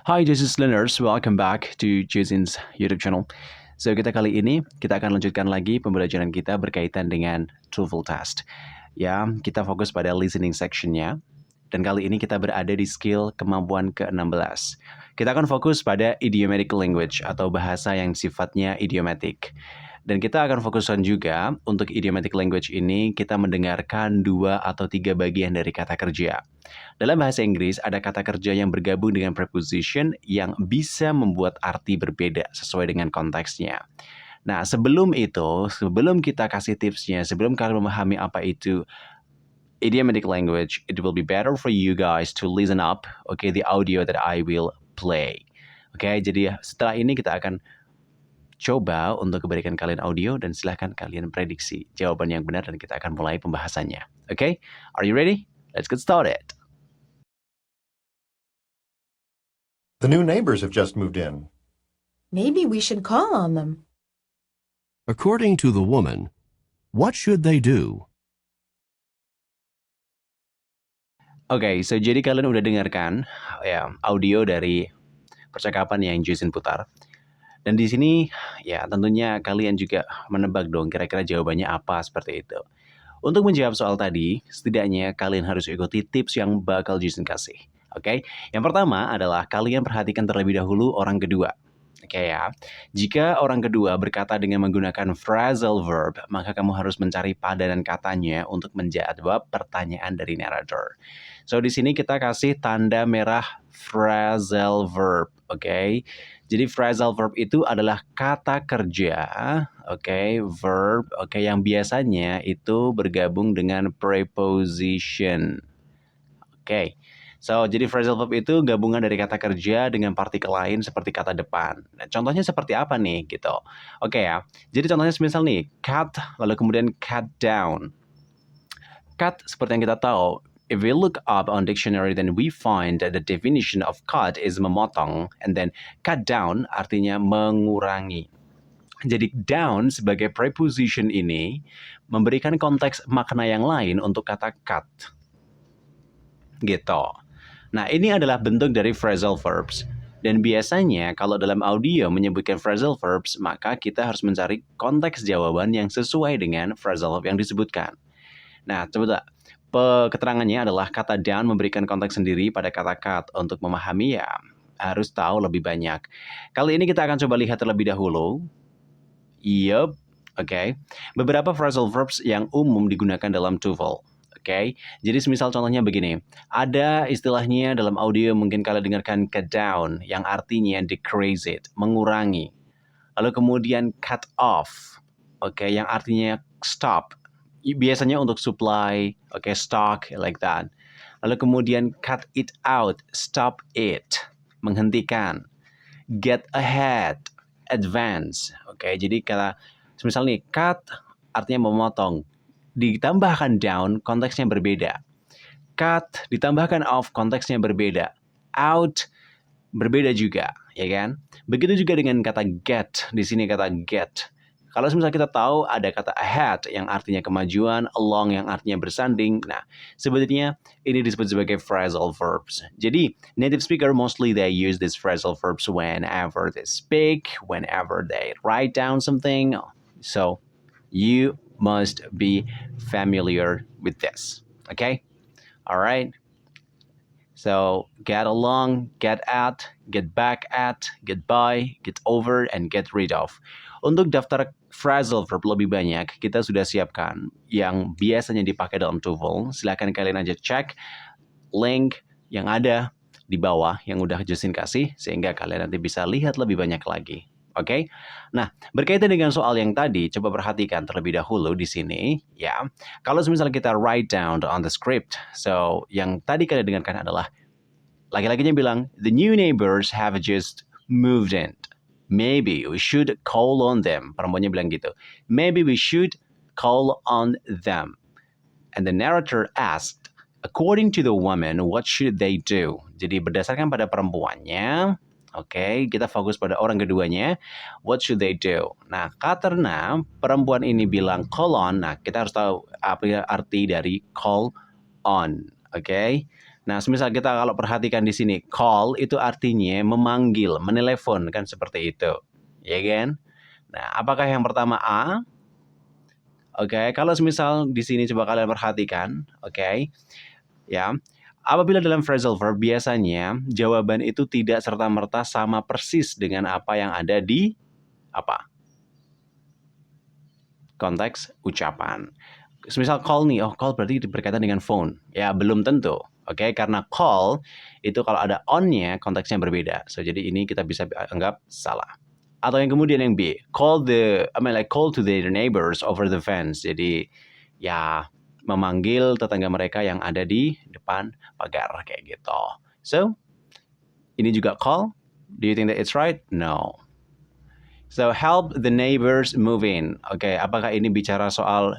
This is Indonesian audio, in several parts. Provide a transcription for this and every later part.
Hi, this is Leonard. Welcome back to Jason's YouTube channel. So, kali ini kita akan lanjutkan lagi pembelajaran kita berkaitan dengan TOEFL test. Ya, kita fokus pada listening sectionnya. Dan kali ini kita berada di skill kemampuan ke-16. Kita akan fokus pada idiomatic language atau bahasa yang sifatnya idiomatic. Dan kita akan fokuskan juga untuk idiomatic language ini kita mendengarkan 2 atau 3 bagian dari kata kerja. Dalam bahasa Inggris ada kata kerja yang bergabung dengan preposition yang bisa membuat arti berbeda sesuai dengan konteksnya. Nah, sebelum itu, sebelum kita kasih tipsnya, sebelum kalian memahami apa itu idiomatic language, it will be better for you guys to listen up, okay, the audio that I will play. Okay, jadi setelah ini kita akan coba untuk berikan kalian audio dan silahkan kalian prediksi jawaban yang benar dan kita akan mulai pembahasannya. Okay, are you ready? Let's get started. The new neighbors have just moved in. Maybe we should call on them. According to the woman, what should they do? Oke, so jadi kalian udah dengarkan ya audio dari percakapan yang Jason putar. Dan di sini ya tentunya kalian juga menebak dong kira-kira jawabannya apa seperti itu. Untuk menjawab soal tadi, setidaknya kalian harus ikuti tips yang bakal Jason kasih. Oke, yang pertama adalah kalian perhatikan terlebih dahulu orang kedua. Oke ya, jika orang kedua berkata dengan menggunakan phrasal verb, maka kamu harus mencari padanan katanya untuk menjawab pertanyaan dari narrator. So di sini kita kasih tanda merah phrasal verb, oke? Jadi phrasal verb itu adalah kata kerja, oke, verb, oke, yang biasanya itu bergabung dengan preposition. Oke. So, jadi phrasal verb itu gabungan dari kata kerja dengan partikel lain seperti kata depan. Nah, contohnya seperti apa nih gitu. Oke ya. Jadi contohnya semisal nih, cut lalu kemudian cut down. Cut seperti yang kita tahu, if we look up on dictionary then we find that the definition of cut is memotong and then cut down artinya mengurangi. Jadi down sebagai preposition ini memberikan konteks makna yang lain untuk kata cut. Gitu. Nah, ini adalah bentuk dari phrasal verbs. Dan biasanya kalau dalam audio menyebutkan phrasal verbs, maka kita harus mencari konteks jawaban yang sesuai dengan phrasal verb yang disebutkan. Nah, coba keterangannya adalah kata down memberikan konteks sendiri pada kata cut. Untuk memahami ya harus tahu lebih banyak. Kali ini kita akan coba lihat terlebih dahulu. Yup, oke. Beberapa phrasal verbs yang umum digunakan dalam TOEFL. Oke, jadi semisal contohnya begini, ada istilahnya dalam audio mungkin kalian dengarkan cut down yang artinya decrease it, mengurangi. Lalu kemudian cut off, oke, yang artinya stop. Biasanya untuk supply, oke, stock, like that. Lalu kemudian cut it out, stop it, menghentikan. Get ahead, advance, oke, jadi kata semisal nih, cut artinya memotong. Ditambahkan down, konteksnya berbeda. Cut, ditambahkan off, konteksnya berbeda. Out, berbeda juga, ya kan? Begitu juga dengan kata get, di sini kata get. Kalau misalnya kita tahu ada kata ahead yang artinya kemajuan, along yang artinya bersanding. Nah, sebenarnya ini disebut sebagai phrasal verbs. Jadi, native speaker mostly they use these phrasal verbs whenever they speak, whenever they write down something. So, you must be familiar with this. Okay? All right. So, get along, get at, get back at, get by, get over, and get rid of. Untuk daftar phrasal verb lebih banyak, kita sudah siapkan yang biasanya dipakai dalam TOEFL. Silakan kalian aja cek link yang ada di bawah yang udah Justin kasih, sehingga kalian nanti bisa lihat lebih banyak lagi. Oke, nah berkaitan dengan soal yang tadi, coba perhatikan terlebih dahulu di sini, ya. Kalau misalnya kita write down on the script, so yang tadi kalian dengarkan adalah laki-lakinya bilang, the new neighbors have just moved in. Maybe we should call on them. Perempuannya bilang gitu. Maybe we should call on them. And the narrator asked, according to the woman, what should they do? Jadi berdasarkan pada perempuannya. Oke, kita fokus pada orang keduanya. What should they do? Nah, karena perempuan ini bilang call on, nah kita harus tahu apa arti dari call on. Oke, Nah, semisal kita kalau perhatikan di sini, call itu artinya memanggil, menelepon, kan seperti itu. Ya kan? Nah, apakah yang pertama A? Oke, kalau semisal di sini coba kalian perhatikan, oke, ya. Apabila dalam phrasal verb biasanya jawaban itu tidak serta-merta sama persis dengan apa yang ada di apa? Konteks ucapan. Semisal call nih, oh call berarti berkaitan dengan phone. Ya, belum tentu. Oke, karena call itu kalau ada on-nya konteksnya berbeda. So jadi ini kita bisa anggap salah. Atau yang kemudian yang B, call to their neighbors over the fence. Jadi ya memanggil tetangga mereka yang ada di depan pagar kayak gitu. So, ini juga call. Do you think that it's right? No. So, help the neighbors move in. Oke, apakah ini bicara soal,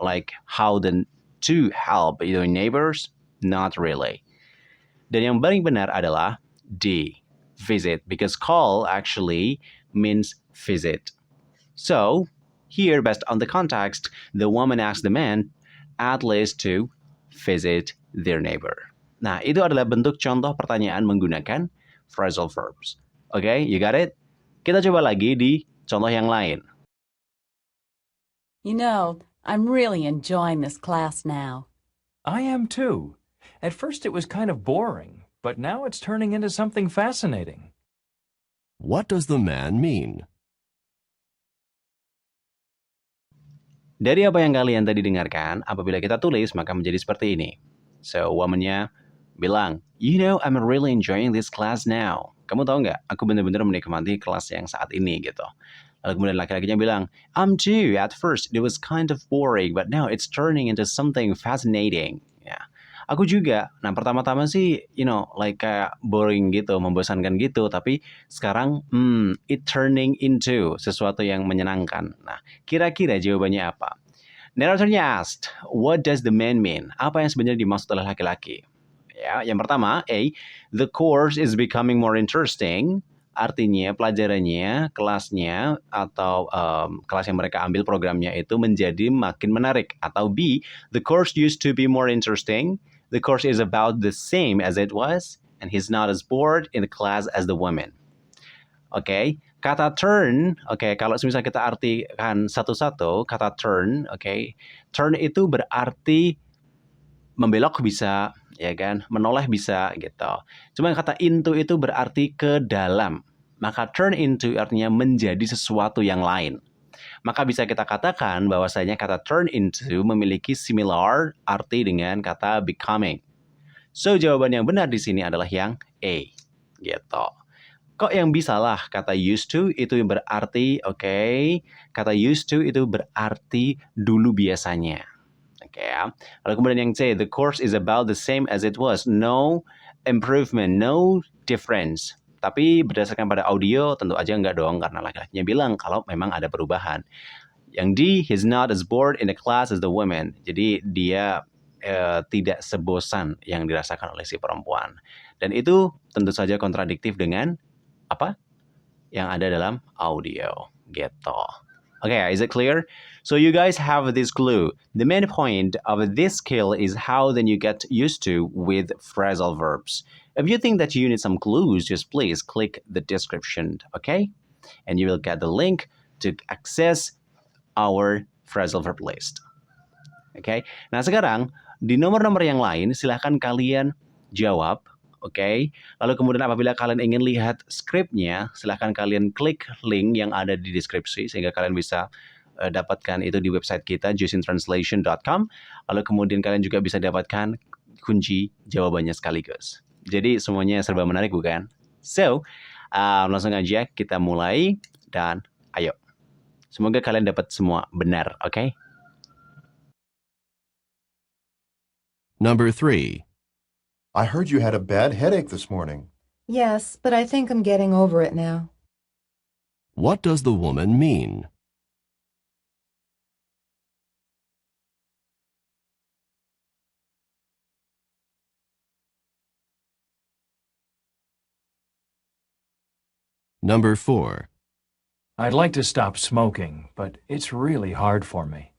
like how to help your neighbors? Not really. Dan yang paling benar adalah D, visit, because call actually means visit. So, here, based on the context, the woman asked the man at least to visit their neighbor. Nah, itu adalah bentuk contoh pertanyaan menggunakan phrasal verbs. Oke, you got it? Kita coba lagi di contoh yang lain. You know, I'm really enjoying this class now. I am too. At first it was kind of boring, but now it's turning into something fascinating. What does the man mean? Dari apa yang kalian tadi dengarkan, apabila kita tulis maka menjadi seperti ini. So, woman-nya bilang, you know, I'm really enjoying this class now. Kamu tahu nggak? Aku benar-benar menikmati kelas yang saat ini gitu. Lalu kemudian laki-lakinya bilang, I'm too. At first it was kind of boring, but now it's turning into something fascinating. Ya, aku juga. Nah, pertama-tama sih, like kayak boring gitu, membosankan gitu. Tapi sekarang, it turning into sesuatu yang menyenangkan. Nah, kira-kira jawabannya apa? Narratornya asked, what does the man mean? Apa yang sebenarnya dimaksud oleh laki-laki? Ya, yang pertama, A, the course is becoming more interesting. Artinya pelajarannya, kelasnya, atau kelas yang mereka ambil programnya itu menjadi makin menarik. Atau B, the course used to be more interesting. The course is about the same as it was, and he's not as bored in the class as the woman. Oke, kata turn, kalau misalnya kita artikan satu-satu, kata turn, turn itu berarti membelok bisa, ya kan, menoleh bisa gitu. Cuma kata into itu berarti ke dalam. Maka turn into artinya menjadi sesuatu yang lain. Maka bisa kita katakan bahwasanya kata turn into memiliki similar arti dengan kata becoming. So jawaban yang benar di sini adalah yang A, gitu. Kok yang bisa lah kata used to itu berarti, kata used to itu berarti dulu biasanya. Ya. Lalu kemudian yang C, the course is about the same as it was. No improvement, no difference. Tapi berdasarkan pada audio tentu aja enggak dong karena laki-lakinya bilang kalau memang ada perubahan. Yang D, he's not as bored in the class as the woman. Jadi dia tidak sebosan yang dirasakan oleh si perempuan. Dan itu tentu saja kontradiktif dengan apa yang ada dalam audio gitu. Okay, is it clear? So you guys have this clue. The main point of this skill is how then you get used to with phrasal verbs. If you think that you need some clues, just please click the description, okay? And you will get the link to access our phrasal verb list. Okay? Nah sekarang, di nomor-nomor yang lain, silahkan kalian jawab. Lalu kemudian apabila kalian ingin lihat skripnya, silahkan kalian klik link yang ada di deskripsi sehingga kalian bisa dapatkan itu di website kita jusintranslation.com. Lalu kemudian kalian juga bisa dapatkan kunci jawabannya sekaligus. Jadi semuanya serba menarik bukan? So, langsung aja kita mulai dan ayo. Semoga kalian dapat semua benar, oke? Number 3. I heard you had a bad headache this morning. Yes, but I think I'm getting over it now. What does the woman mean? Number 4. I'd like to stop smoking, but it's really hard for me.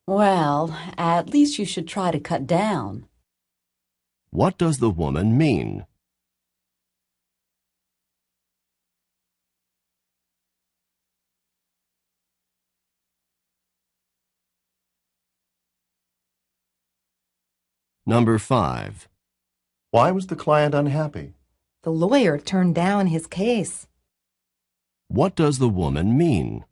Well, at least you should try to cut down. What does the woman mean? Number 5. Why was the client unhappy? The lawyer turned down his case. What does the woman mean?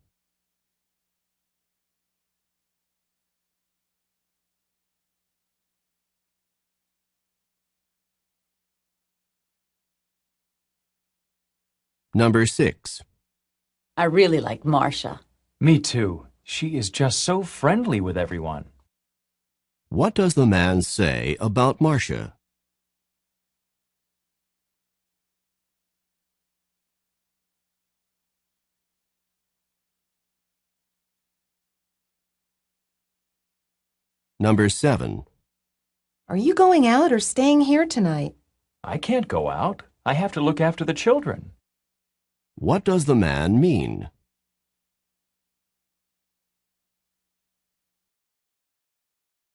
Number 6. I really like Marcia. Me too. She is just so friendly with everyone. What does the man say about Marcia? Number 7. Are you going out or staying here tonight? I can't go out. I have to look after the children. What does the man mean?